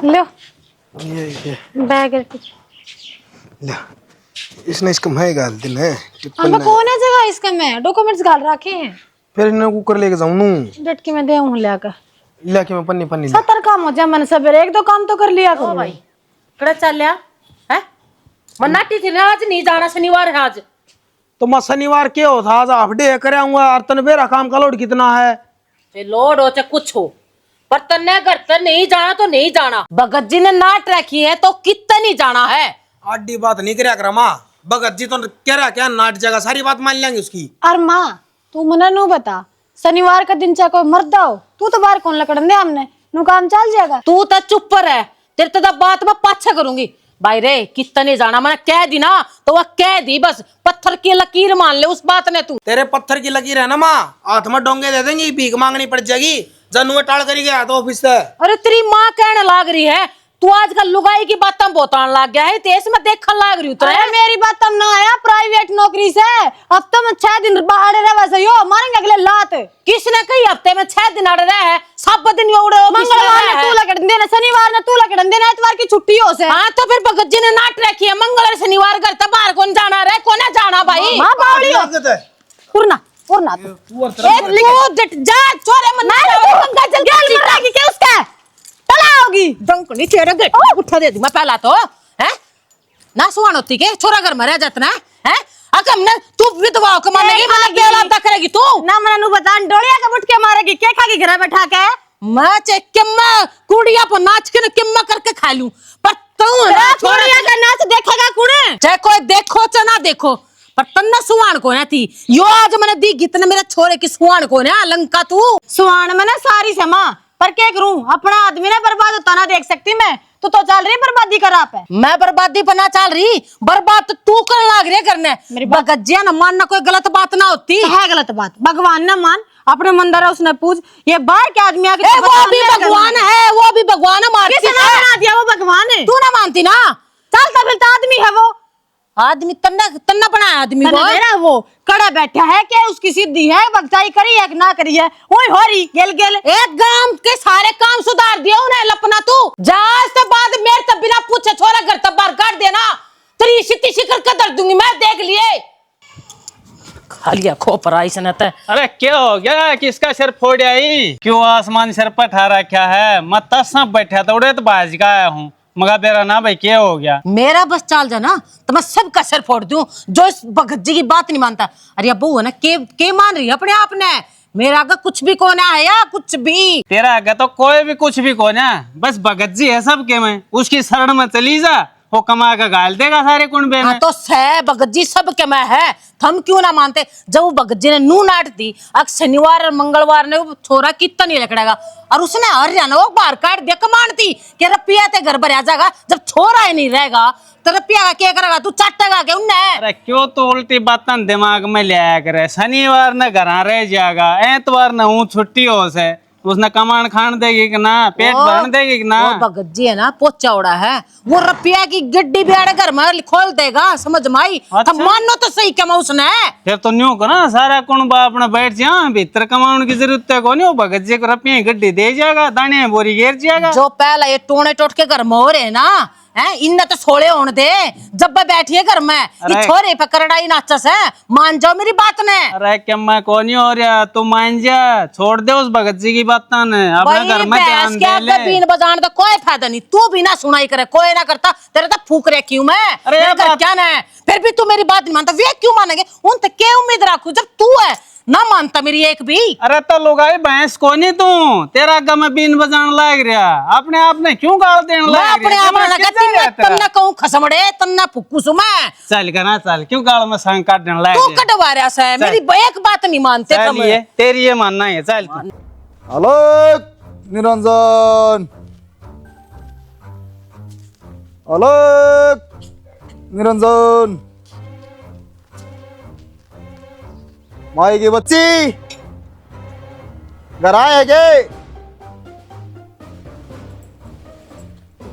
लो ये बैग ले। इसने इसको मैं गाल दिन है हम कौन है जगह इसका मैं डॉक्यूमेंट्स गाल रखे हैं। फिर इन्हें कुकर लेके जाऊं नू डट के मैं दे हूं लाकर लेके मैं पन्नी पन्नी ले। 70 काम हो जाए मन सवेरे एक दो काम तो कर लिया करो भाई कड़ा चल लिया है मन्नाटी थी ना आज नहीं जाना शनिवार है आज। तो मैं शनिवार के हो था आज हाफ डे कराऊंगा और तन मेरा काम का लोड कितना है। फिर लोड हो चाहे कुछ हो पर तन्ने घर तक नहीं जाना तो नहीं जाना। भगत जी ने नाट रखी है तो कितना नहीं जाना है। आडी बात नहीं करया कर माँ। भगत जी तो कह रहा क्या नाट जगह सारी बात मान लेंगे उसकी। और माँ तू मना नू बता शनिवार का दिन चाहे कोई मरदा हो तू तो बाहर कौन लकड़न दे हमने नू काम चल जाएगा। तू तो चुप रह तेरे तो बात मैं पाछा करूंगी। भाई रे कितना नहीं जाना मैंने कह दी ना तो वह कह दी बस पत्थर की लकीर मान ले उस बात ने। तू तेरे पत्थर की लकीर है ना माँ हाथ में डोंगे दे देंगी भीख मांगनी पड़ जाएगी। जनू टाल करी गया तो ऑफिस से। अरे तेरी माँ कहने लाग रही है तू आजकल लुगाई की बात बताने लग गया है तेज में देखने लाग रही अरे मेरी बात तब ना आया प्राइवेट नौकरी से हफ्ते में 6 दिन बाहर रहे वैसे यो मारेंगे अगले लात। किसने कही हफ्ते में 6 दिन अड़ रहे हैं सब दिन उड़े मंगलवार ने तू लकड़न देना शनिवार ने तू लकड़न देना इतवार की छुट्टी हो से। हाँ तो फिर भगत जी ने नाट रखी है मंगलवार शनिवार करता बाहर कौन जाना रहे कौन जाना भाई। मां बावली हो उड़ना उड़ना तू जा चोरे मन गंगा जल गेल मरेगी के उसका तला होगी डंक नहीं तेरे गेट उठा दे दी मैं पहला तो हैं ना सुहान होती के छोरा घर मरे जातना है अगर हमने तू विधवा को मानेगी मैंने बेला तक करेगी तू ना मना नु बता डोलिया के बुट के मारेगी के खागी घर बैठा के मैं चे किम्मा कुड़िया पर नाच के किम्मा करके खा लूं पर तू ना छोरिया का नाच देखेगा कुड़े चाहे कोई देखो चाहे ना देखो पर तन्ना सुहान को है थी यो आज मैंने दी कितने मेरे छोरे की सुहान को है लंका तू सुहान में ना सारी से मां पर क्या करूं अपना आदमी ना बर्बाद होता ना देख सकती मैं तो चल रही बर्बादी कर आप है। मैं बर्बादी पर ना चल रही बर्बाद तो तू कर लाग रही करने मेरी बगज्जिया ना मानना कोई गलत बात ना होती है गलत बात भगवान ना मान अपने मंदिर है उसने पूछ ये बाहर के आदमी आके वो भी भगवान है वो भी भगवान है मारती किसने बना दिया वो भगवान है तू ना मानती ना चलता फिरता आदमी है वो आदमी तन्ना तन्ना बनाया आदमी वो कड़ा बैठा है क्या उसकी सिद्धि है भक्ताई करी है कि ना करी है ओए होरी गेल गेल एक गांव के सारे काम सुधार दिया उन्हें लपना तू जहाज से बाद मेरे तब बिना पूछे छोरा घर तब बाहर काट देना तेरी सिटी शिकर का दर्द दूंगी मैं देख लिए खालिया खोपरा इसने तो। अरे क्या हो गया किसका सिर फोड़ आई क्यों आसमान सिर पर ठा रखा है मैं तब बैठा था उड़े तो बाज का आया हूँ मगर तेरा ना भाई क्या हो गया मेरा बस चाल जाना तो मैं सबका सिर फोड़ दूं जो इस भगत जी की बात नहीं मानता। अरे अबू है ना के मान रही है अपने आप ने मेरा आगे कुछ भी कौन है या कुछ भी तेरा आगे तो कोई भी कुछ भी कौन है बस भगत जी है सबके में उसकी शरण में चली जा वो कमा का गाल देगा सारे कुंबे में। तो सह भगत जी सब के मैं है हम क्यों ना मानते जब वो भगत जी ने नू नाट दी अब शनिवार और मंगलवार ने वो छोरा कितना नहीं लकड़ेगा और उसने हरियाणा वो बाहर काट दिया कमांडती कि रपिया ते घर भर आ जाएगा जब छोरा ही नहीं रहेगा तो रपिया का क्या करेगा तू चाटेगा क्या उन्ने। अरे क्यों तो उल्टी बातें दिमाग में ले आया करे शनिवार ने घर रह जाएगा एतवार ने हूँ छुट्टी हो से उसने कमान खान देगी कि ना पेट भरन देगी कि ना। वो भगत जी है ना पोचा उड़ा है वो रुपया की गड्डी भी आड़े घर में खोल देगा समझ में आई। अच्छा? मानो तो सही कमा उसने फिर तो न्यू को ना सारा कुंबा अपना बैठ जा भीतर कमाने की जरूरत है कौन भगत जी को रुपया गड्डी दे जाएगा दाने बोरी घेर जाएगा। जो पहला ये टोने टोट के घर में हो रहे ना है इन्ना तो सोले होने दे जब मैं बैठिए घर में ये छोरे पे करड़ाई नाचस है मान जाओ मेरी बात ने। अरे क्या मैं कौन हो रहा तू मान जा छोड़ दे उस भगत जी की बात ने अपने घर में ध्यान दे ले। बीन बजाने तो कोई फायदा नहीं तू भी ना सुनाई करे कोई ना करता तेरे तो फूक रखी हूँ मैं। अरे क्या ना है फिर भी तू मेरी बात नहीं मानता वे क्यों मानेंगे उन तक क्या उम्मीद रखू जब तू है ना मानता मेरी एक भी। अरे तो लुगाई भैंस को नहीं तू तेरा आगे मैं बीन बजाने लग रहा अपने आप ने क्यों गाल देने लग रहा अपने आप में तन्ना कहूं खसमड़े तन्ना फुक्कू सु मैं चल करना चल क्यों गाल में संग काटने लग तू कटवा रहा है मेरी एक बात नहीं मानते तुम तेरी ये मानना है चल। हेलो निरंजन हेलो निरंजन माई की बच्ची घर आए गे।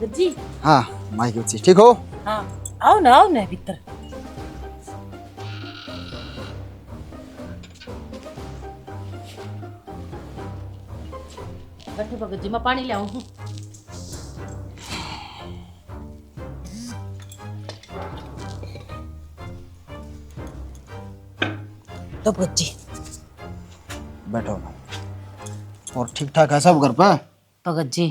जी हाँ माई की बच्ची ठीक हो। हाँ आओ ना भीतर बैठो भगत जी मैं पानी ले आऊं। तो भगत जी। बैठो। और ठीक ठाक है सब घर पे? भगत जी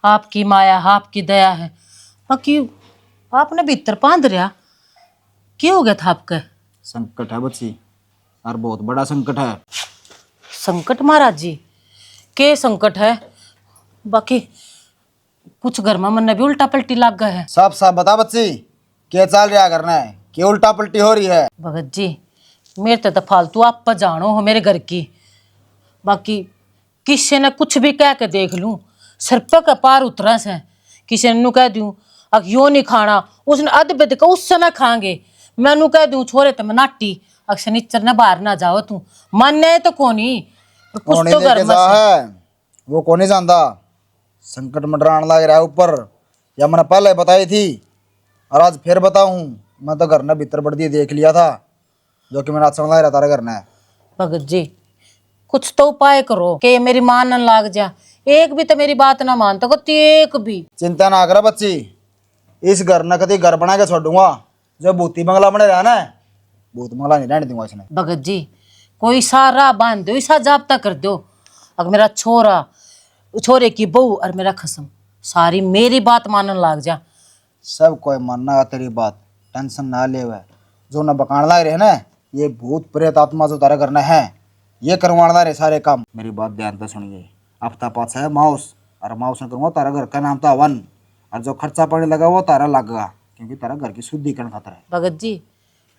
आपकी माया आपकी दया है। बाकी आपने भीतर बांध रहा, क्या हो गया था आपके? संकट है बच्ची, और बहुत बड़ा संकट है। संकट महाराज जी, के संकट है? बाकी कुछ घर में मन भी उल्टा पलटी लग गया है। साफ साफ बता बच्ची, क्या चल रहा करना है, क्या उल्टा पलटी हो रही है? भगत जी मेरे तो फालतू आप पर जानो हो मेरे घर की। बाकी किसी ने कुछ भी कह के देख लूं, सर पे का पार उतरा से। किसी ने कह दूं अब यो नहीं खाना, उसने अध बिद का उस समय खाएंगे। मैनू कह दूं छोरे तुम नाटी अब शनिचर ने बाहर ना जाओ, तू माने तो कोनी कुछ कौन तो लेके घर में जा से। है वो कौन नहीं जानता। संकट मंडराने लग रहा है ऊपर, या मैंने पहले बताई थी और आज फिर बताऊं। मैं तो घर ने भीतर बढ़ दिए देख लिया था, जो कि मैंने आज समझ रहा तारा करना है। भगत जी कुछ तो उपाय करो कि ये मेरी मान न लाग जा। एक भी तो मेरी बात ना मानता को, एक भी। चिंता ना कर बच्ची, इस घर ने कभी घर बना के छोड़ूंगा। जो भूती बंगला बने रहा ना, भूत बंगला नहीं रहने दूंगा इसने। भगत जी कोई सा राह बांध दो, ऐसा जाब्ता कर दो। अगर मेरा छोरा, छोरे की बहू और मेरा खसम सारी मेरी बात मानने लग जा। सब कोई मानना है तेरी बात, टेंशन ना ले। वह जो न बकान लग रहे ना, ये भूत प्रेत आत्मा जो तारा करना है, ये करवाना रहे सारे काम। मेरी बात ध्यान से सुनिए। हफ्ता पास है माउस, और माउस ने करूँगा तारा घर का नाम था वन, और जो खर्चा पानी लगा वो तारा लगेगा, क्योंकि तारा घर की शुद्धिकरण खातर है। भगत जी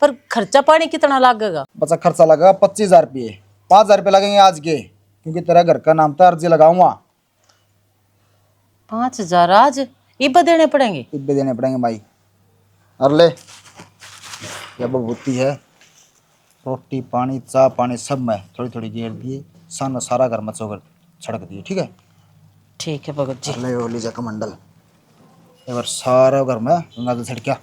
पर खर्चा पानी कितना लगेगा? बच्चा खर्चा लगेगा 25,000 रुपये। 5,000 रुपये लगेंगे आज के, क्योंकि तेरा घर का नाम था, अर्जी लगाऊंगा। 5,000 आज इब देने पड़ेंगे? इब्बे देने पड़ेंगे भाई। और ले ये बबूती है, रोटी पानी चाय पानी सब में थोड़ी थोड़ी घेर दिए, सन सारा घर में चौकर छड़क दिए, ठीक है? ठीक है भगत जी। और ले वो लीजा कमंडल, एक बार सारा घर में गंगा जल छिड़किया।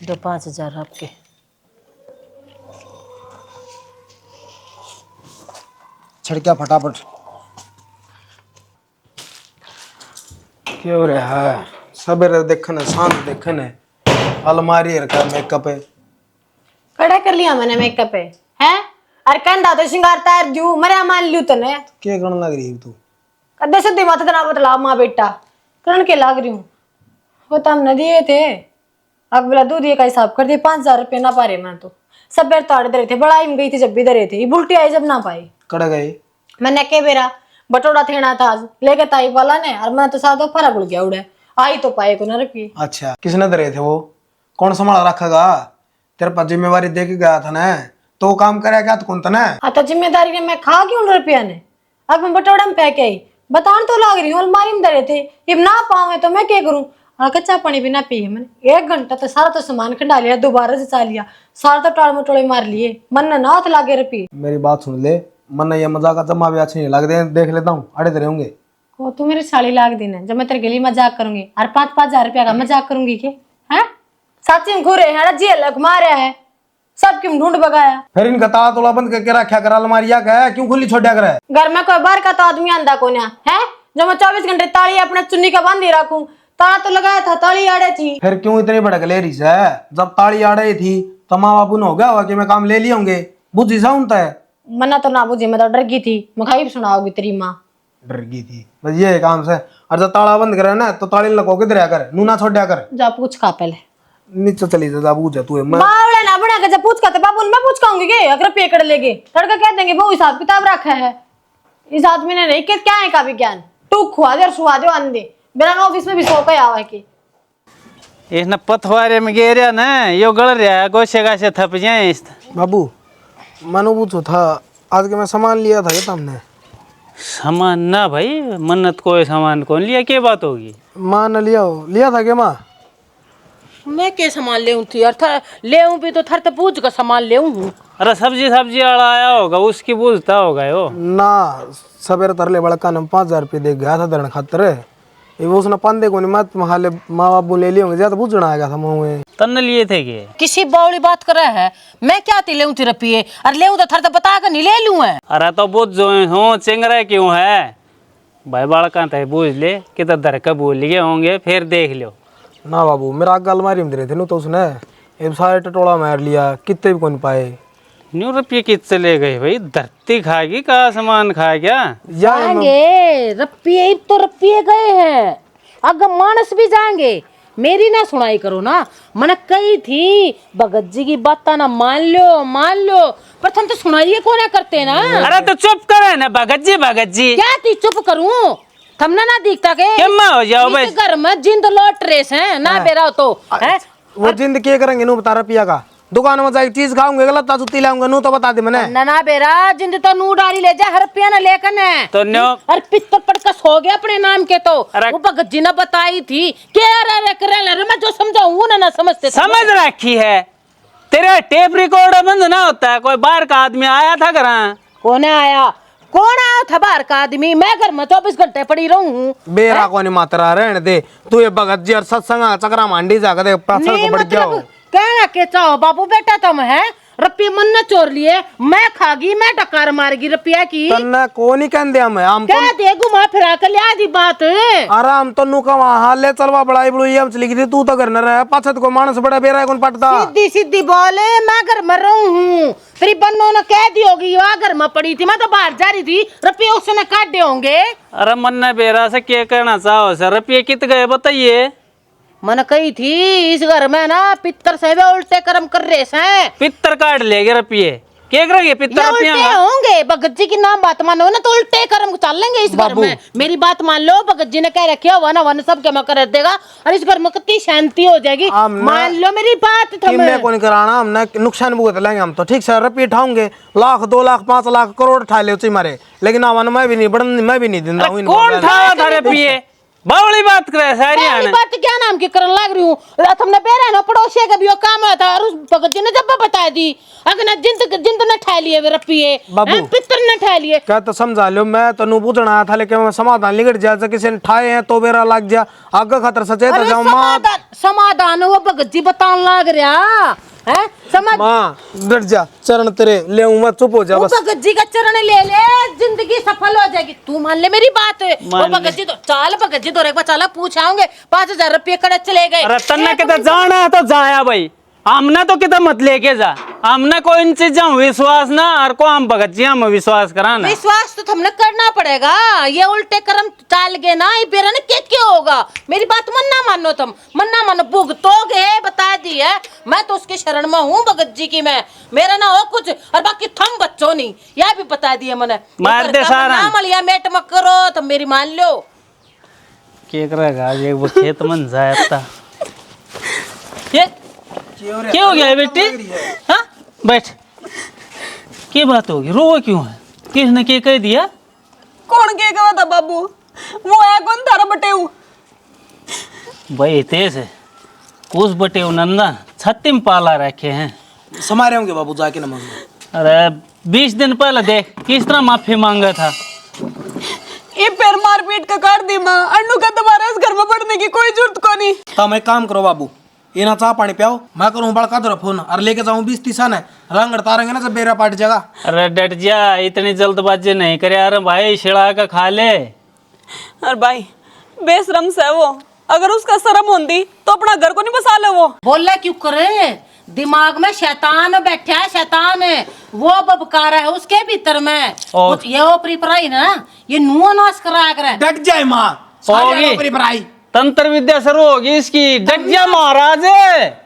दो 5,000 आपके। छिड़किया फटाफट। क्या हो रहा है? सवेरे देखने शांत देखने अलमारी रखा मेकअप है। कड़ा कर लिया मैंने मेकअप है अरे कंधा तो श्रृंगार तार जू मरे मान लियो तने क्या करने लग रही है तू? कदे से मत तना बतला माँ बेटा करण के लाग रही हूँ। वो तो हमने दिए थे, अब बोला दूध ये का हिसाब कर दिए। 5,000 रुपये ना पा रहे मैं तो। सब बेर ताड़े दे रहे थे, बड़ा ही गई थी जब भी दे रहे थे, ये बुलटी आई जब ना पाई। कड़ गए मैंने के बेरा बटोड़ा थेना था लेके ताई वाला ने, और मैं तो साथ फरा गुड़ गया उड़े आई तो पाए को ना रुपये। अच्छा किसने दे रहे थे? वो कौन संभाल रखेगा? तेरे पास जिम्मेवारी दे के गया था ना, तो वो काम करेगा क्या? तो कौन था ना? हाँ तो जिम्मेदारी ने मैं खा क्यों रुपया ने? अब मैं बटोड़ा में फेंक आई, बतान तो लाग रही हूँ अलमारी में धरे थे, ये ना पाऊँ तो मैं क्या करूँ? कच्चा पानी भी ना पिए मैंने 1 घंटा तो सारा तो सामान खंडा लिया, दोबारा से चा लिया, सारा तो टाड़ मटोड़े मार लिए, मन ना हाथ लागे रुपये। मेरी बात सुन ले, मन ये मजाक का जमा भी अच्छे नहीं लग रहे, देख लेता हूँ अड़े तेरे होंगे। वो तू मेरी साड़ी लाग दी ना, जब मैं तेरे गली मजाक करूंगी और 5,000 रुपया का मजाक करूंगी के? हैं सच्ची में घूरे हैं जी लग मारा है सब क्यों ढूंढ बगाया। फिर इनका ताला तोला बंद करके रखा कर, अलमारिया का क्यों खुली छोड़ा करे? घर में कोई बाहर का तो आदमी आंदा को ना है, जो मैं 24 घंटे ताली अपने चुन्नी का बंद ही रखूं? ताला तो लगाया था, ताली आड़े थी। फिर क्यों इतनी भड़क ले रही है? जब ताली आ रही थी तो माँ बापू ने हो गया होगा कि मैं काम ले लिए होंगे, बुद्धि सा उनता है। मना तो ना बुझी, मैं तो डर गई थी, मखाई सुनाओगी तेरी माँ। डर गई थी बस ये काम से। और जब ताला बंद करे ना तो ताली लगा के दरिया कर, नू ना छोड़ा कर। जा पूछ खा पहले, नीचे चली जा पूछ तू है। मैं बावड़े ना बना के जब पूछ खाते बाबू मैं पूछ खाऊंगी के अगर रुपये कर लेगे तड़का कह देंगे वो हिसाब किताब रखा है। इस आदमी ने नहीं क्या है का विज्ञान, तू खुआ दे और सुहा दे आंदे मेरा ऑफिस में भी सो का आवा के। इसने पथवारे में गेरिया ना यो गड़ रहा है, गोशे गाशे थप जाए इस। बाबू मानो पूछो था आज के मैं सामान लिया था ये तुमने? सामान ना भाई, मन्नत कोई सामान कौन लिया, क्या बात होगी? माँ ने लिया था क्या? माँ मैं के सामान ले थी यार, ले भी तो थर तो पूछ का सामान ले हूँ। अरे सब्जी वाला आया होगा, उसकी पूछता होगा यो ना। सवेरे तरले बड़ा कान 5,000 रुपये दे गया था दरण खातर, ये वो उसने पांदे को नहीं मत महाले माँ बापू ले लिए होंगे, ज्यादा पूछना आएगा था मुँह तन लिए थे के किसी बावली बात कर रहा है, मैं क्या ती ले थी रुपये और ले तो थर तो बता कर नहीं ले लूँ है। अरे तो बुझ जो हो चिंगरा क्यों है भाई, बालका थे बूझ ले कि तो दर का बोल लिए होंगे, फिर देख लो ना बाबू मेरा आग अलमारी में दे रहे थे नु तो उसने एक सारे टटोला मार लिया, कितने भी कौन पाए। न्यू रुपये कितने ले गए भाई? धरती खाएगी का आसमान खाए क्या? जाएंगे रुपये तो रुपये गए हैं, अगर मानस भी जाएंगे। मेरी ना सुनाई करो ना, मैंने कही थी भगत जी की बात ना मान लो, पर तुम तो सुनाइए को ना करते ना। अरे तो चुप करे ना भगत जी। क्या थी चुप करूं? तुमने ना दिखता के केम्मा हो जाओ भाई? इस घर में जिंद लौट रेस है ना बेरा तो है। वो जिंद क्या करेंगे नु बता रुपया का? दुकान में जाके चीज खाऊंगे गलत जुत्ती लाऊंगा नु तो बता दे मैंने। ना बेरा जिंद तो नू डाली ले जा, हर रुपया ना लेकर ने तो न्यो और पित्तर पटकस हो गया अपने नाम के। तो अरे वो भगत जी ने बताई थी क्या रे करे मैं जो समझाऊं वो ना समझते। समझ रखी है तेरा टेप रिकॉर्डर बंद ना होता है। कोई बाहर का आदमी आया था घर? कौन आया था बाहर का आदमी? मैं घर में 24 घंटे पड़ी रहूं। बेरा को नहीं मात्रा रहने दे तू, ये भगत जी और सत्संग चक्रा मांडी जाकर दे पासल को बढ़ जाओ। कहना के चाहो बाबू बेटा तुम है रुपये मन ने चोर लिए, मैं खागी मैं टकार मारेगी रुपया की। तन्ना को नहीं कहते हम क्या दे घुमा फिरा कर लिया दी बात। आराम तो नु का वहां हाल ले चलवा बड़ाई बड़ुई हम चली गई तू तो घर न रह पाछत को मानस बड़ा बेरा कौन पटता। सीधी बोले मैं घर में रहूं, तेरी बन्नो ने कह दी होगी वहां घर में पड़ी थी, मैं तो बाहर जा रही थी, रुपये उसने काट दे होंगे। अरे मन्ना बेरा से क्या कहना चाहो सर? रुपये कित गए बताइए? मन कही थी इस घर में ना पित्तर से वे उल्टे कर्म कर रहे हैं। पित्तर काट लेगे रुपये क्या करेंगे? पित्तर उल्टे होंगे। भगत जी की नाम बात मानो ना तो उल्टे कर्म चलेंगे इस घर में। मेरी बात मान लो, भगत जी ने कह रखा वन वन सब क्या कर देगा और इस घर में कितनी शांति हो जाएगी। मान लो मेरी बात। कौन कराना हमने नुकसान भुगत लेंगे हम तो। ठीक से रुपये उठाऊंगे, लाख 2 लाख 5 लाख करोड़ उठा ले मारे, लेकिन आवन मैं भी नहीं बढ़ मैं भी नहीं दूंगा। कौन उठाया था रुपये? बावली बात करे सारी बात क्या नाम की करने लग रही हूँ? तुमने बेरा ना पड़ोसी का भी वो काम था और उस भगत जी ने जब बता दी अगर ना जिंद ने ठा लिए रुपये, पितर ने ठा लिए। क्या तो समझा लो, मैं तो पूछना आया था लेकिन मैं समाधान निकट जाए किसी ने ठाए हैं तो बेरा लग जा आगे खतर सचेत जाओ। समाधान वो भगत जी बताने लग रहा है। समझ माँ डट जा, चरण तेरे ले मैं चुप हो जा बस। भगत जी का चरण ले जिंदगी सफल हो जाएगी। तू मान ले मेरी बात। वो भगत जी तो चाल भगत जी तो एक बार चला पूछाओगे 5000 रुपये कड़े चले गए। अरे तन्ने के जाना है तो जाया भाई, हमने तो कितना मत लेके जा। हमने को इन चीजों विश्वास ना और को हम भगत जी हम विश्वास कराना। विश्वास तो हमने करना पड़ेगा। ये उल्टे कर्म चाल गए ना ये बेरा ने क्या होगा? मेरी बात मन्ना मानो, तुम मन्ना मानो भुगतोगे बता दी है। मैं तो उसकी शरण में हूँ भगत जी की। मैं मेरा ना हो कुछ और बाकी थम बच्चों नहीं यह भी बता दिया मैंने। मार दे सारा मलिया मेट मत करो तुम मेरी मान लो। क्या करेगा ये वो खेत मन जाता। क्या हो गया बेटी? हाँ बैठ, क्या बात होगी? रो क्यों है? किसने क्या कह दिया? कौन क्या कहा था बाबू? वो है कौन थारा बटेऊ? भाई तेज है उस बटेऊ नंदा छत्ती में पाला रखे हैं। समारे होंगे बाबू जाके न मांगो। अरे 20 दिन पहले देख किस तरह माफी मांगा था। ये पैर मार पीट का काट दी माँ। अन्नू का दोबारा इस घर में पड़ने की कोई जरूरत को नहीं। तो एक काम करो बाबू, ये ना चाह पानी पियाओ, मैं करूँ बड़का दो फोन और लेके जाऊँ 20-30 आने रंग तारेंगे ना जब बेरा पाट जाएगा। अरे डट जा, इतनी जल्दबाजी नहीं करे। अरे भाई शिड़ा का खा ले। अरे भाई बेशरम से वो, अगर उसका शर्म होती तो अपना घर को नहीं बसा ले। वो बोला क्यों करे? दिमाग में शैतान बैठा है, शैतान है वो बबकार है उसके भीतर में। ये ओपरी पराई ना ये नुआ नाश करा कर। डट जाए माँ होगी पराई तंत्र विद्या शुरू होगी इसकी। डट जा महाराज।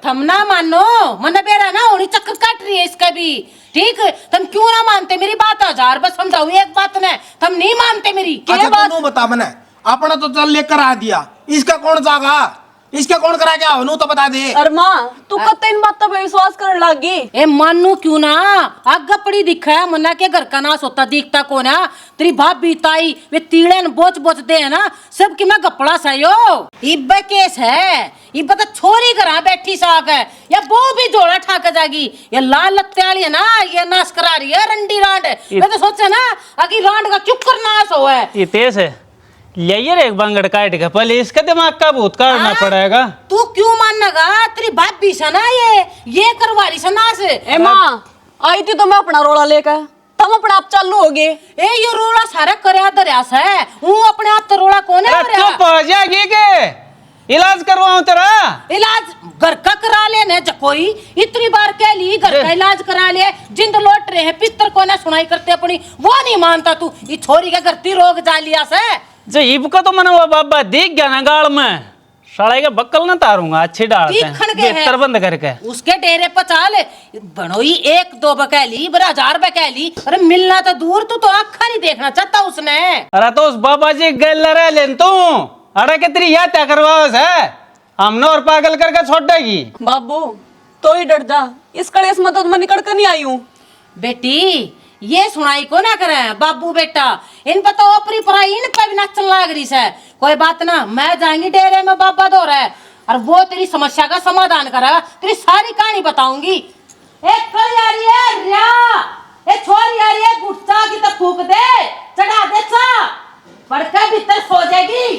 थम ना मानो मन बेरा ना होनी चक्कर काट रही है इसका भी। ठीक तुम क्यों ना मानते मेरी बात? 1000 बार समझाऊ एक बात ने तुम नहीं मानते मेरी। क्या बात बता मैंने अपना तो चल लेकर आ दिया, इसका कौन जागा? इसका कौन करा क्या हो तो बता दे। अरे माँ तू कत्ते इन बातों पे विश्वास करने लगी? ए मानू क्यों ना आग पड़ी दिखा है मन्ना के घर का नाश होता दिखता कौन है? तेरी भाभी ताई वे तीड़े बोच बोच दे है ना सब की मैं गपड़ा सायो। इब्बे केस है इब्बे तो छोरी घर बैठी साग है या वो भी जोड़ा ठाक जाएगी। ये लाल लत्ते वाली है ना ये नाश करा रही है रंडी रांड। मैं तो सोचा ना आगे रांड का चुप कर नाश हो है। ये तेज है यार एक बांगड़ काट के पहले इसका दिमाग का भूत काटना पड़ेगा। तू क्यों मानेगा? तेरी भाभी से ना ये करवारी से नाश। ए माँ आई थी तो मैं अपना रोला लेकर, तुम अपने आप चालू हो गए। ए ये रोला सारा करया दरियास है। हूँ अपने आप तो रोला कौन है? चुप हो जाएगी के इलाज करवाऊं तेरा? इलाज घर का करा लेने कोई इतनी बार कह ली घर का इलाज करा ले, जिंद लौट रहे हैं पितर को ना सुनाई करते अपनी, वो नहीं मानता तू। ये छोरी का घरती रोग जा लिया से जो इबका तो मैंने वो बाबा दिख गया ना गाल में, साले के बक्कल ना तारूंगा अच्छी डालते तीखण के है। बेहतर बंद करके उसके डेरे पर चाल बनोई 1-2 बकैली 1000 बकैली, अरे मिलना तो दूर, तू तो आँखा नहीं देखना चाहता उसने। अरे तो उस बाबा जी गल रह लेन तू, अरे कि तेरी याद क्या करवाओ से हमने और पागल करके छोड़ देगी। बाबू तो ही डर जा, इस कलेश में तो मैं निकल कर नहीं आई हूँ। बेटी ये सुनाई को ना करे बाबू बेटा, इन पर तो अपनी पराई इन पर भी नाचन लाग रही है। कोई बात ना, मैं जाएंगी डेरे में बाबा दो रहा है और वो तेरी समस्या का समाधान करेगा, तेरी सारी कहानी बताऊंगी। एक कल यारी है रिया, एक छोरी यारी है गुट्टा की तो फूक दे, चढ़ा दे चा, पड़कर भीतर सो जाएगी।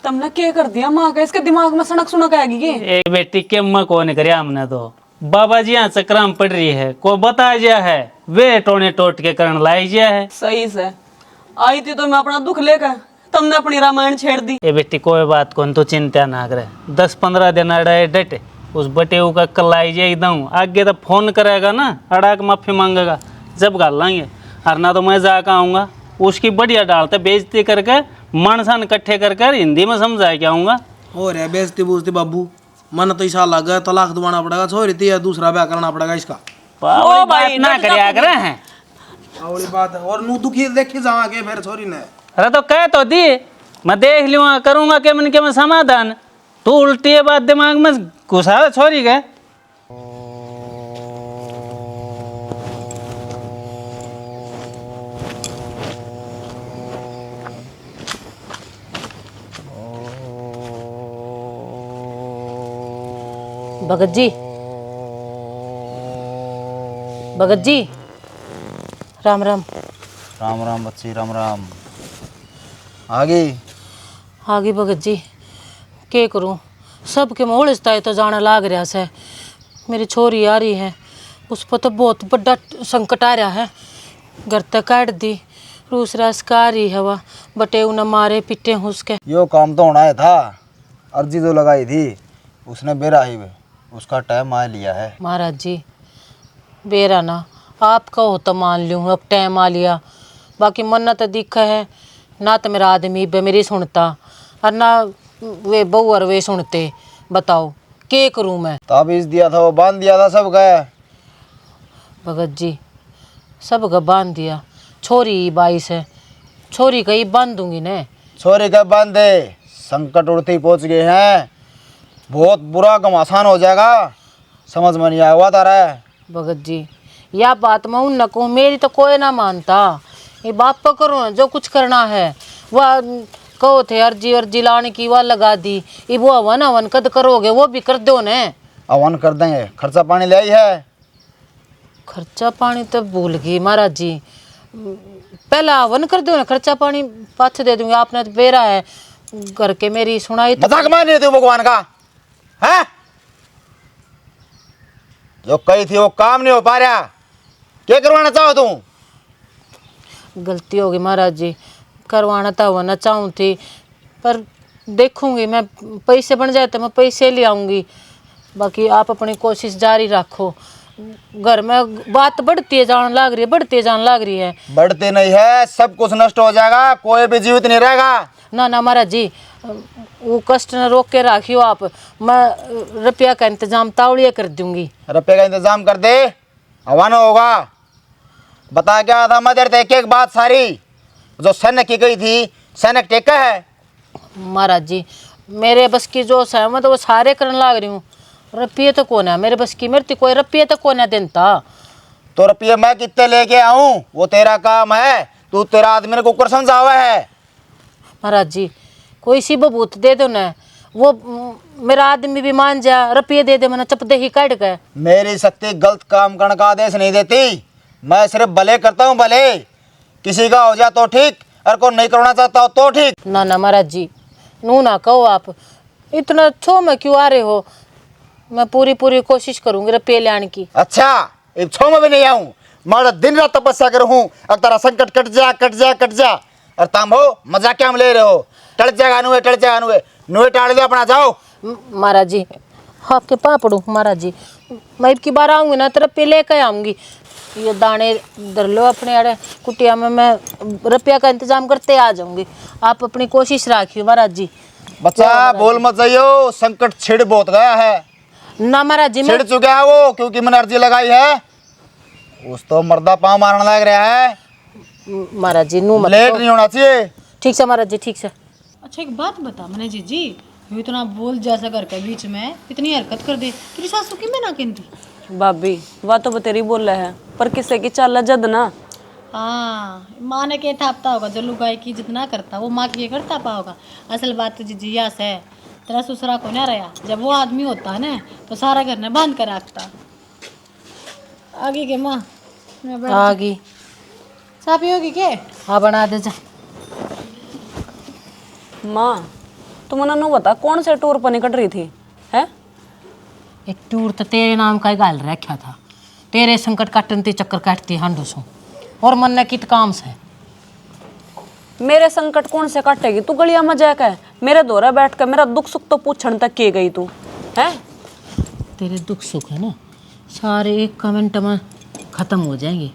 तुमने क्या कर दिया माँ का, इसके दिमाग में सनक सुनक आएगी के? एक बेटी के अम्मा को नहीं करे हमने तो, बाबा जी यहाँ चक्कर में पड़ रही है, को बता जा है वे टोने टोट के करण लाई जा है। सही से आई थी तो मैं अपना दुख लेकर, तुमने अपनी रामायण छेड़ दी। ये बेटी कोई बात को तो चिंता ना करे, 10-15 दिन अड़े डटे उस बटेऊ का कल आई जाए एकदम, आगे तो फोन करेगा ना, अड़ा के माफी मांगेगा, जब गाल लाएंगे। और ना तो मैं जाकर आऊँगा उसकी बढ़िया डालते बेइज्जती करके मनसान इकट्ठे करके हिंदी में समझा के आऊँगा। हो रहा है बेइज्जती बूझती बाबू, मन तो ऐसा लग गया तलाक दबाना पड़ेगा, छोरी थी दूसरा ब्याह करना पड़ेगा इसका। बात ना करे करे हैं आवड़ी बात है, और नू दुखी देखी जावा के फिर छोरी ने। अरे तो कह तो दी, मैं देख लूँगा करूँगा के मन के मैं समाधान, तू उल्टी बात दिमाग में घुसा छोरी के। भगत जी, भगत जी, राम राम। राम राम बच्ची, राम राम। आगे आगे भगत जी के करूं, सबके मोहलिस्ता है तो जाना लाग रहा से। मेरी छोरी आ रही है, उस पर तो बहुत बड़ा संकट आ रहा है। घर तक काट दी, दूसरा आ रही है वह बटे उन्हें मारे पिटे उसके। यो काम तो होना है था, अर्जी जो लगाई थी उसने बेरा ही वे, उसका टाइम आ लिया है। महाराज जी बेरा ना आपका हो तो मान लूँ, अब टाइम आ लिया, बाकी मन तो दिखा है ना, तो मेरा आदमी बे मेरी सुनता और ना वे बहू और वे सुनते। बताओ के करूँ मैं? ताबीज दिया था वो बांध दिया था सब गए। भगत जी सब का बांध दिया, छोरी 22 है, छोरी का ही बांध दूंगी ने। छोरी का बांधे, संकट उड़ते ही पहुंच गए हैं, बहुत बुरा घमासान हो जाएगा, समझ में नहीं आया हुआ तारा है। भगत जी यह बात मैं उन न कहूँ, मेरी तो कोई ना मानता, ये बाप पर करो ना जो कुछ करना है। वह कहो थे अर्जी लाने की, वह लगा दी, ये वो हवन हवन कद करोगे वो भी कर दो ने। हवन कर देंगे, खर्चा पानी ले आई है। खर्चा पानी तो भूल गई महाराज जी, पहला हवन कर दो ना, खर्चा पानी पाछे दे दूंगी। आपने तो बेरा है घर के, मेरी सुनाई तो मजाक मान रही थी भगवान का है, जो कही थी वो काम नहीं हो पा रहा, क्या करवाना चाहो तुम? गलती होगी महाराज जी, करवाना था होना चाहूँ थी, पर देखूंगी मैं, पैसे बन जाए तो मैं पैसे ले आऊँगी, बाकी आप अपनी कोशिश जारी रखो। घर में बात बढ़ती है जान लाग रही है, बढ़ती जान लाग रही है। बढ़ते नहीं है, सब कुछ नष्ट हो जाएगा, कोई भी जीवित नहीं रहेगा। ना ना महाराज जी वो कष्ट न रोक के रखियो आप, मैं रुपया का इंतजाम तावड़िया कर दूंगी। रुपये का इंतजाम कर दे, हवन होगा। बता क्या था मदर, एक बात सारी जो सैनिक की गई थी, सैनिक टेका है। महाराज जी मेरे बस की जो सहमत वो सारे करने लाग रही हूँ, रुपये तो कौन है मेरे बस की, मेरे कोई रुपये तो कौन है देता। तो रुपये मैं कितने लेके आऊँ वो तेरा काम है, तू तेरा आदमी को कुकर समझावा है। महाराज जी कोई सी बबूत दे दो ना, वो मेरा आदमी भी मान जा, रुपये दे दे मैंने चपदे ही काट गए। मेरी शक्ति गलत काम करने का आदेश नहीं देती, मैं सिर्फ भले करता हूँ, भले किसी का हो जाए तो ठीक, और को नहीं करना चाहता हो तो ठीक। ना ना महाराज जी नू ना कहो, आप इतना छो में क्यों आ रहे हो, मैं पूरी कोशिश करूंगी रुपये लाने की। अच्छा एक छो में भी नहीं आऊँ, मैं दिन रात तपस्या करूँ, अब तेरा संकट कट जा कट जा कट जा, और तुम हो मजाक क्या ले रहे हो, टल जाएगा नुए टल जाएगा नुए नुए टाल दे अपना, जाओ महाराज जी आपके पाँव पड़ू महाराज जी, मैं अब की बार आऊँगी ना तेरा पे लेकर आऊँगी। ये दाने धर लो अपने अड़े कुटिया में, मैं रुपया का इंतजाम करते आ जाऊँगी। आप अपनी कोशिश रखियो महाराज जी। बच्चा बोल मत जाइयो, संकट छिड़ बहुत गया है। ना महाराज जी, छिड़ चुका है वो, क्योंकि मैंने अर्जी लगाई है। उस तो मर्दा पाँव मारने लग रहा है। महाराज जी नू मत लेट नहीं होना चाहिए। ठीक से महाराज जी, ठीक से। अच्छा एक बात बता मैंने जी ये इतना बोल जैसा घर के बीच में इतनी हरकत कर दे, तेरी सासू की मैं ना कहती। भाभी वह तो बतेरी बोल रहा है, पर किसे की चाल जद ना। हाँ माँ ने क्या थापता होगा, जो लुगाई की जितना करता वो माँ की ये करता पाओगा। असल बात तो जी यस है, तेरा ससुरा को ना रहा, जब वो आदमी होता है ना तो सारा घर ने बांध कर रखता। आगे के माँ आगी चाय पियोगी के? हाँ बना दे जा। माँ तुम नु बता कौन से टूर पर निकट रही थी है? एक टूर तो तेरे नाम का ही गाल रखा था, तेरे संकट काटन ते चक्कर काटती हांडू सो, और मन ने कित काम से। मेरे संकट कौन से काटेगी? तू गलिया में जाकर मेरे दौरा बैठ कर मेरा दुख सुख तो पूछने तक के गई तू है? तेरे दुख सुख है ना सारे एक कमेंट में ख़त्म हो जाएंगे।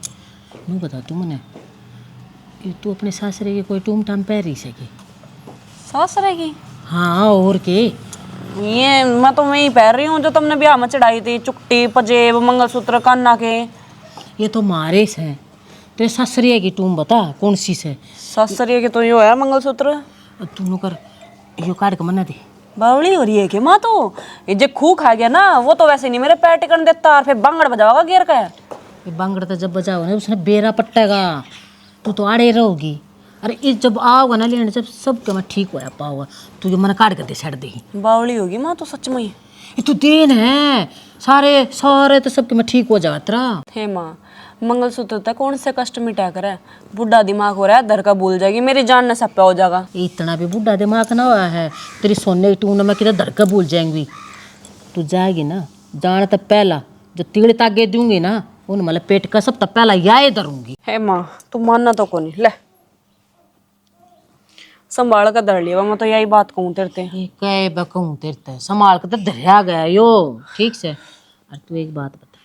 नू बता तू मने, तू अपने सासरे के कोई टूम टाम पैरी सके? सास रहेगी? हाँ और के? ये मैं तो वही पहन रही हूँ जो तुमने ब्याह में चढ़ाई थी, चुट्टी पजेब मंगलसूत्र कान्ना के। ये तो मारे से तेरे सासरे की टूम बता कौन सी से? सासरिया के तो यो है मंगलसूत्र। तू कर यो काट के मना दे। बावली हो रही है कि माँ? तो ये जो खूह खा गया ना वो तो वैसे नहीं मेरे पैर टिकन देता, और फिर बांगड़ बजाओगा गेर का। ये बांगड़ तो जब बजाओ ना उसने बेरा पट्टेगा, तू तो आड़े रहोगी। अरे इस जब आओगा ना लेने, जब सब के मैं ठीक हो पाऊंगा, तू जो मन काट कर दे छड़ दे। बावली होगी माँ तो सच में। ये तू देन है, सारे सारे तो सबके मैं ठीक हो जाएगा तेरा। हे माँ मंगलसूत्र तक कौन से कष्ट मिटा कर है? बुढ़ा दिमाग हो रहा है, धर का भूल जाएगी, मेरी जान न सप्पा हो जाएगा। इतना भी बुढ़ा दिमाग ना हुआ है, तेरी सोने की टून में किधर धर का भूल जाएंगी। तू जाएगी ना जान तब पहला जो तिगड़े तागे दूंगी ना उन मतलब पेट का सब तब पहला याद धरूंगी। हे माँ तू मानना तो को नहीं, ले संभाल कर धर लिया। मैं तो यही बात कहूँ तेरे। ये कहे बकूं तेरे संभाल के तो धरिया गया यो ठीक से। और तू एक बात बता,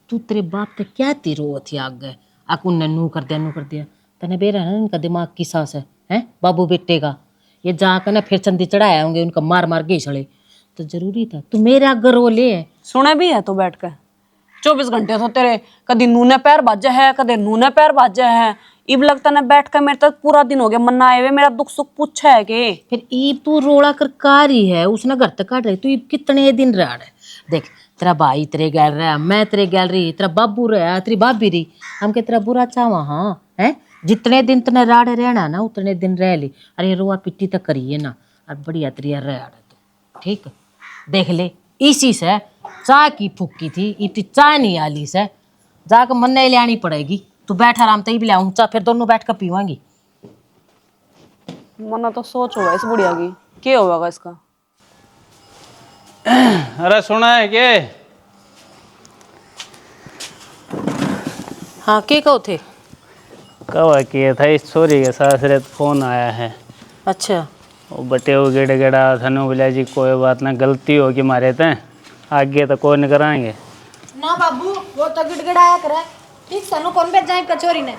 तू तेरे बाप पे क्या तीरो थी आग गए आकुन ने नू कर दिया तने बेरा ना इनका दिमाग की सास है बाबू बेटे का। ये जाकर ना फिर चंदी चढ़ाए होंगे उनका मार मार गई सड़े, तो जरूरी था तू मेरे आगे रो ले। सुने भी है तो बैठ कर 24 घंटे तो तेरे कभी नूने पैर बाजे है, कभी नूने पैर बाजे है। इब लगता ना बैठ कर मेरे तक पूरा दिन हो गया मन्ना आए हुए, मेरा दुख सुख पूछा है कि फिर ईब तू रोड़ा कर कारी है उसने घर तक काट रही, तू ईब कितने दिन रहा है। देख तेरा भाई तेरे गैल रहा, मैं तेरे गैल रही, तेरा बाबू रहा, तेरी भाभी रही, हम के तेरा बुरा चावा। हाँ है जितने दिन तने राड़े रहना ना उतने दिन रह ली। अरे रोआ पिट्टी तक करिए ना और बढ़िया तरिया रह तो ठीक। देख ले इसी से चाय की फूकी थी, इतनी चाय नहीं आली से जाकर मन नहीं लानी पड़ेगी। तू बैठ आराम से ही भी लाऊं चाय, फिर दोनों बैठ कर पीवांगी। मना तो सोच होगा इस बुढ़िया की क्या होगा इसका। अरे सुना है के? हाँ के कहो थे? कवा किया था इस छोरी के सासरे फोन आया है। अच्छा वो बटे वो गेड़े गेड़ा थनो बोला जी कोई बात ना, गलती होगी मारे थे आगे तो कोई नहीं कराएंगे ना बाबू वो तो गिड़गिड़ाया करे ठीक सनु कौन भेज जाए कचोरी ने।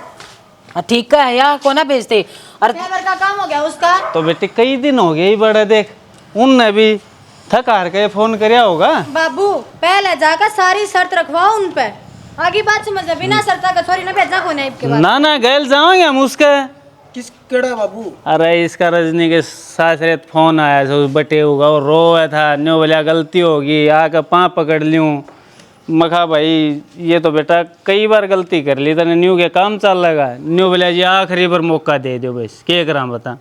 ठीक है यार को ना भेजते। और ड्राइवर का काम हो गया उसका। तो बेटे कई दिन हो गए ही बड़ा, देख उनने भी थक हार के फोन कराया होगा। बाबू पहले जाकर सारी शर्त रखवाओ उन पे, आगे बात समझ ले, बिना शर्त कचोरी ने भेजना कोई नहीं के बाद। ना ना गैल जाओगे हम उसके। किस केड़ा बाबू? अरे इसका रजनी के सासरे फोन आया था उस बटे होगा, वो रोया था, न्यू बोला गलती होगी आकर पाँव पकड़ लूँ। मखा भाई ये तो बेटा कई बार गलती कर ली तने, न्यू के काम चल लगा, न्यू बोला जी आखिरी बार मौका दे दो बस क्या करा बता।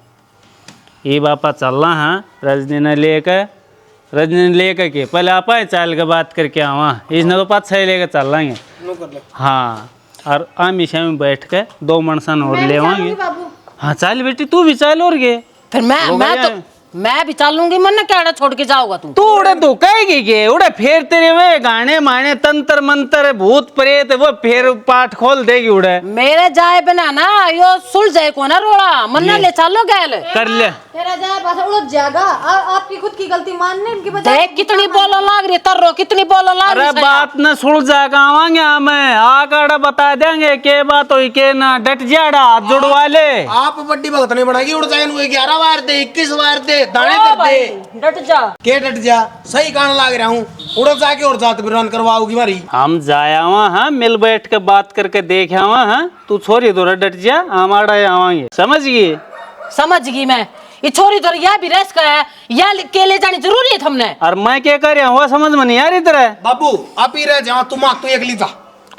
ये बापा चलना हाँ रजनी ने लेकर के पहले आप चाल के बात करके आवा, इसने तो 5-6 लेकर चल लेंगे। हाँ और आमिशा में बैठ के 2 मनसन और ले आएंगे। हाँ चल बेटी तू भी चल और गे फिर मैं भी चलूंगी। मन क्या छोड़ के जाओगा तू उड़े धोखाएगी के उड़े फिर तेरे वे गाने माने तंत्र मंत्र भूत प्रेत वो फिर पाठ खोल देगी उड़े। मेरे जाए बिना ना यो सुल जाए को ना रोड़ा मन ले चलो गैल कर ले तेरा जाए पास उड़द जाएगा। आपकी खुद की गलती मानने की बजाय देख कितनी बोलन लाग रही है, तर्रो कितनी बोलन लाग रही अरे है। बात न सुल जाएगा आवांगे हमें आकर बता देंगे के बात हुई के ना डट जाड़ा हाथ जुड़वा ले। आप बड्डी भगत नहीं बनाएगी उड़ जाए 11 वार दे 21 वार दे दाने कर दे डट जा। के डट जा सही कान लाग रहा हूँ उड़ जाके और जात बिरान करवाओगी मारी। हम जाया हुआ हाँ मिल बैठ के बात करके देखे हुआ हाँ तू छोरी तो डट जा हमारा आवांगे समझ गई। समझ गई मैं। ये छोरी तो या भी रेस का है या के ले जानी जरूरी है हमने। और मैं क्या कर रहा हुआ समझ में नहीं आ रही तरह। बाबू आप ही रह जाओ तुम तू एक लीजा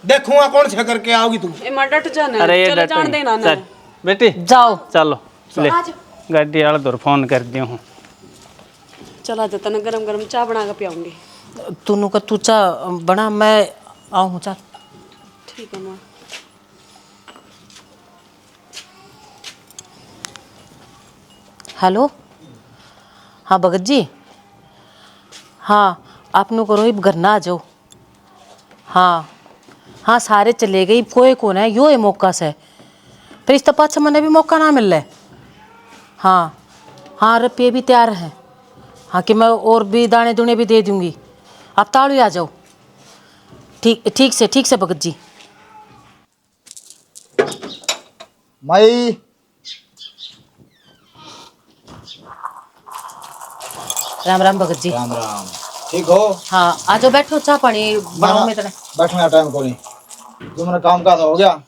देखूंगा कौन से करके आओगी तू। ए मां डट जा ना। अरे ये चले डट जान देना ना। चल बेटी जाओ चलो ले गाड़ी वाला दूर फोन कर दिया हूँ। चला जाता ना गरम गरम चाय बना के पियाऊंगी। तूनु का तू चा बना मैं आऊँ चल। ठीक है मां। हेलो हाँ भगत जी हाँ आपने को रोहित घर ना आ जाओ। हाँ हाँ सारे चले गए कोई कौन है यो है मौका से फिर इस पाँच मैंने भी मौका ना मिल रहा है। हाँ हाँ रुपये भी तैयार हैं। हाँ कि मैं और भी दाने दुने भी दे दूँगी आप ताड़ू आ जाओ। ठीक से भगत जी। माई राम राम भगत जी। राम राम ठीक हो। हाँ आ जाओ बैठो चाह पानी बनाओ मैं तेरे। बैठने का टाइम को नहीं जो मेरा काम का था हो गया।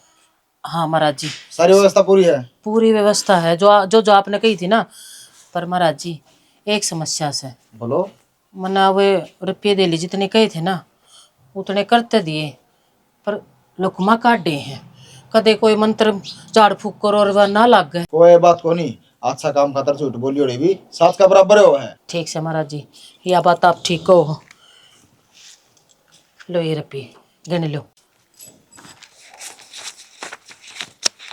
हाँ महाराज जी सारी व्यवस्था पूरी है। पूरी व्यवस्था है जो आपने कही थी ना। पर महाराज जी एक समस्या से बोलो। मना वे रुपये दे ली जितने कहे थे ना उतने करते दिए पर लुकमा काट दे हैं कदे कोई मंत्र झाड़ फूक करो और वह ना लग गए। कोई बात को नहीं अच्छा काम खातर झूठ बोली ओड़ी भी साथ का बराबर हो है। ठीक से महाराज जी यह बात आप ठीक हो। लो ये रुपये गिन लो।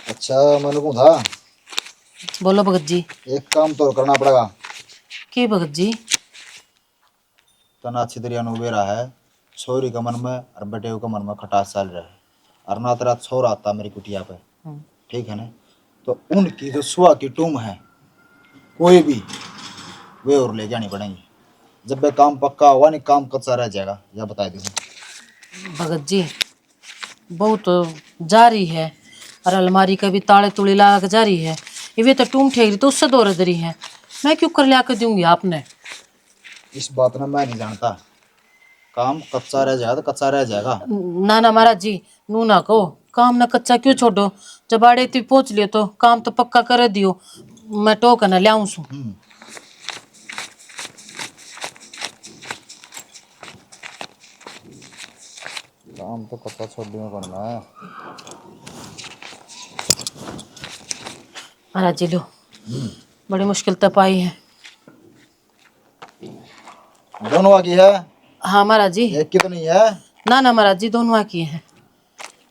अच्छा मैंने कहा था बोलो भगत जी। एक काम तो करना पड़ेगा। के भगत जी? तना अच्छी तरह उबेरा है छोरी का मन में और बेटे का मन में खटास चल रहा है और ना तेरा छोरा आता मेरी कुटिया पे ठीक है ना। तो उनकी जो सुहा की टूम है कोई भी वे और ले जानी पड़ेंगी। जब वे काम पक्का हुआ नहीं काम कच्चा रह जाएगा यह बता दीजिए। भगत जी बहुत जारी है और अलमारी का भी ताले तुड़े लगा के जारी है। ये तो टूम ठेक रही तो उससे दो रही है मैं क्यों कर लिया कर दूंगी आपने। इस बात में मैं नहीं जानता काम कच्चा रह जाएगा तो कच्चा रह जाएगा। ना ना महाराज जी नू ना कहो काम ना कच्चा क्यों छोड़ो जब आड़े तक पहुंच लियो तो काम तो पक्का कर दियो मैं टोक न लियाऊं सू। काम तो कच्चा छोड़ दिया करना है। महाराज जी लो बड़ी मुश्किल तब आई है। दोनों की है। हाँ महाराज जी। एक की तो नहीं है। ना ना महाराज जी दोनों की हैं।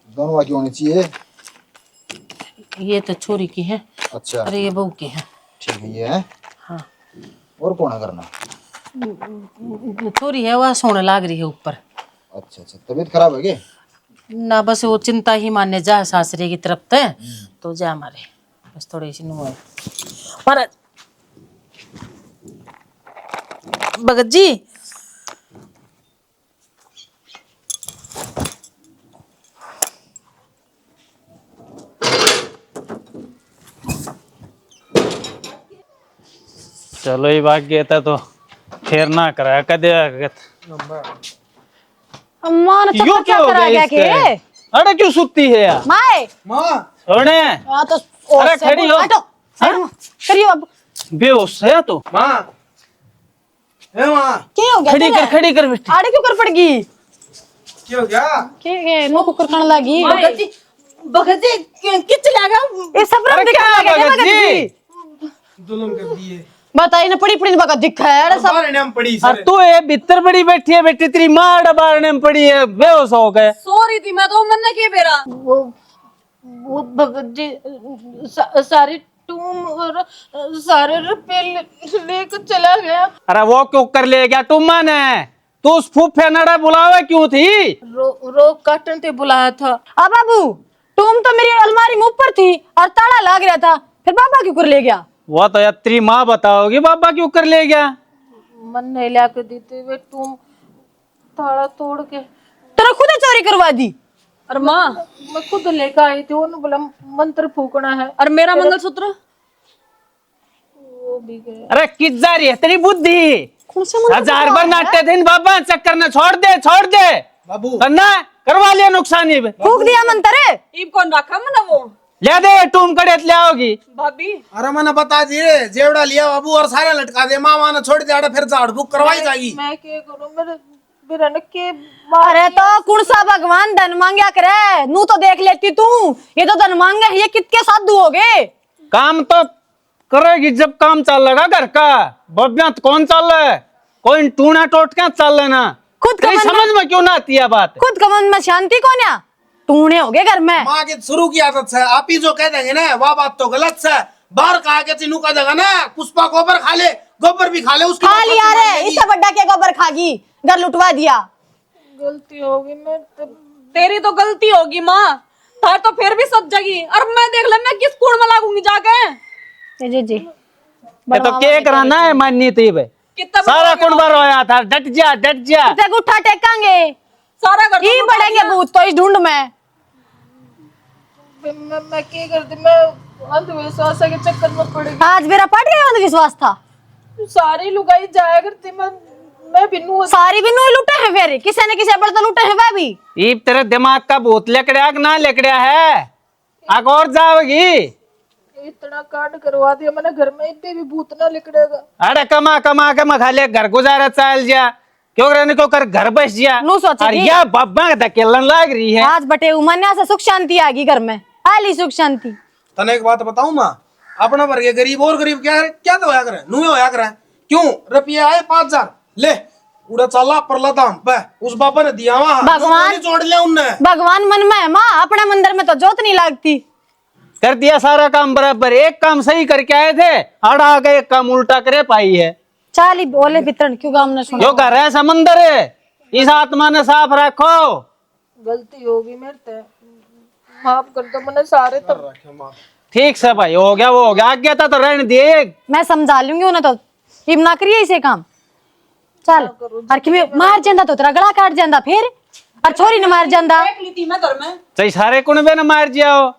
दोनों की होनी चाहिए। ये तो छोरी की है अच्छा अरे ये बहू की है। ठीक है ये है। हाँ और कौन है करना। छोरी है वह सोने लाग रही है ऊपर। अच्छा अच्छा तबीयत खराब है क्या। ना बस वो चिंता ही मानने जा सासरे की तरफ से तो जा हमारे बस थोड़ी सी नुआ महाराज। भगत जी चलो ये भाग गया था तो फिर ना कराया कदे अम्मा ने यो चक्कर क्या हो करा गया क्या के इसका? अरे क्यों सुत्ती है यार माए माँ छोड़े आ तो अरे खड़ी हो। करियो अब बेहोश है तो माँ ए माँ क्या हो गया खड़ी कर बेटी। आड़े क्यों कर पड़ गई क्या हो गया। के नो कुकर खाने लगी भगत जी किच लगा ये सब रंग अरे क्या दिखा लगा भगत जी जुल्म कर दिए बताइए ना पड़ी पड़ी बका दिखा है सब हमारे नाम पड़ी और सर। तू ये भीतर बड़ी बैठी है बेटी तेरी माँ डबारने में पड़ी है बेहोश हो गए। सॉरी थी मैं तो मन ने किए बेरा। वो भगत जी सारी टूम और सारे रुपए लेकर चला गया। अरे वो क्यों कर ले गया टुम्मा ने तू उस फूफे नड़ा बुलावे क्यों थी। रोक काटन ते बुलाया था। बाबू टूम तो मेरी अलमारी में ऊपर थी और ताला लग गया था फिर पापा क्यों कर ले गया। वो तो यात्री माँ बताओगी बाबा क्यों कर ले गया। मन नहीं ला के देते वे तुम ताला तोड़ के तेरा खुद चोरी करवा दी। और माँ मैं खुद लेकर आई थी उन्होंने बोला मंत्र फूकना है और मेरा मंगलसूत्र वो भी गया। अरे किस जा रही है तेरी बुद्धि। कौन से मंत्र 1000 बार नाट्य दिन बाबा चक्कर न छोड़ दे बाबू करना करवा लिया नुकसानी पे। फूक दिया मंत्र। ईब कौन रखा मना वो ले दे टूम कड़े ले आओगी। भाभी अरे मैंने बता दिए जेवड़ा लिया बाबू और सारे लटका दे मामा ने छोड़ दिया फिर झाड़ फूक करवाई जाएगी। मैं क्या करूं मेरा न के अरे तो कौन सा भगवान धन मांगया करे नू तो देख लेती तू। ये तो धन मांगे ये कितके साधु हो गए। काम तो करेगी जब काम चल रहा घर का। बब्या तो कौन चल रहा है कोई टूना टोट क्या चल लेना। खुद तेरी समझ में क्यों ना आती है बात। खुद कमन में शांति कौन या टूने हो गए घर में। माँ की शुरू की आदत है आप ही जो कह देंगे ना वह बात तो गलत है। बाहर कहा के चिन्हू का देगा ना पुष्पा गोबर खा ले गोबर भी खा ले उसके खा बाद लिया सब्जी रे बनेगी। इससे बड्डा के गोबर खागी घर लुटवा दिया। गलती होगी मैं तेरी तो गलती होगी माँ तार तो फिर भी सब जगी और मैं देख ले मैं किस कूड़ में लागूंगी जाके। जी जी ये तो क्या कराना है माननी थी बे। कितना सारा कुंबर होया था डट जा तेरे को उठा टेकांगे सारा घर ही बढ़ेंगे भूत तो इस ढूंढ में। मैं क्या करती मैं अंधविश्वास के चक्कर में पड़ गई। आज मेरा पट गया अंधविश्वास था। सारी लुगाई जाया करती मैं बिन्नू सारी भी नू लुटे हैं फिर किसी न किसी पर तो लुटे हैं वह भी। ईब तेरे दिमाग का भूत लेकड़िया कि ना लेकड़िया है आग और जाओगी। इतना कांड करवा दिया मैंने घर में इतने भी भूत ना निकलेगा। अरे कमा कमा के मखाले घर गुजारा चल जा क्यों रहने को कर घर बस जा। नू सोचे और जी। यह बब्बा धकेलन लग रही है। आज बटे उमन्या से सुख शांति आ गई घर में आली सुख शांति। तने एक बात बताऊं माँ अपना वर्ग गरीब और गरीब क्या तो होया करे नू होया करे क्यों रुपया आए 5000 ले उड़ा चला परला दाम पे उस बाबा ने दिया वहां भगवान जोड़ लिया उनने। भगवान मन में है माँ अपने मंदिर में तो जोत नहीं लगती। कर दिया सारा काम बराबर एक काम सही करके आए थे अड़ा आगे एक काम उल्टा करे पाई है। चाली बोले वितरण क्यों काम न सुनो। जो घर है समंदर है इस आत्मा ने साफ रखो। गलती होगी मेरे से माफ कर दो मैंने सारे तब ठीक से भाई हो गया वो हो गया आगे तो रहने दिए। मैं समझा लूंगी उन्हें तो इब ना करिए इसे काम चल। और कि मार जांदा तो तेरा गला काट जांदा फिर और छोरी ने मार जांदा। देख ली थी मैं घर में चाहे सारे कुनबे ने मार जिया हो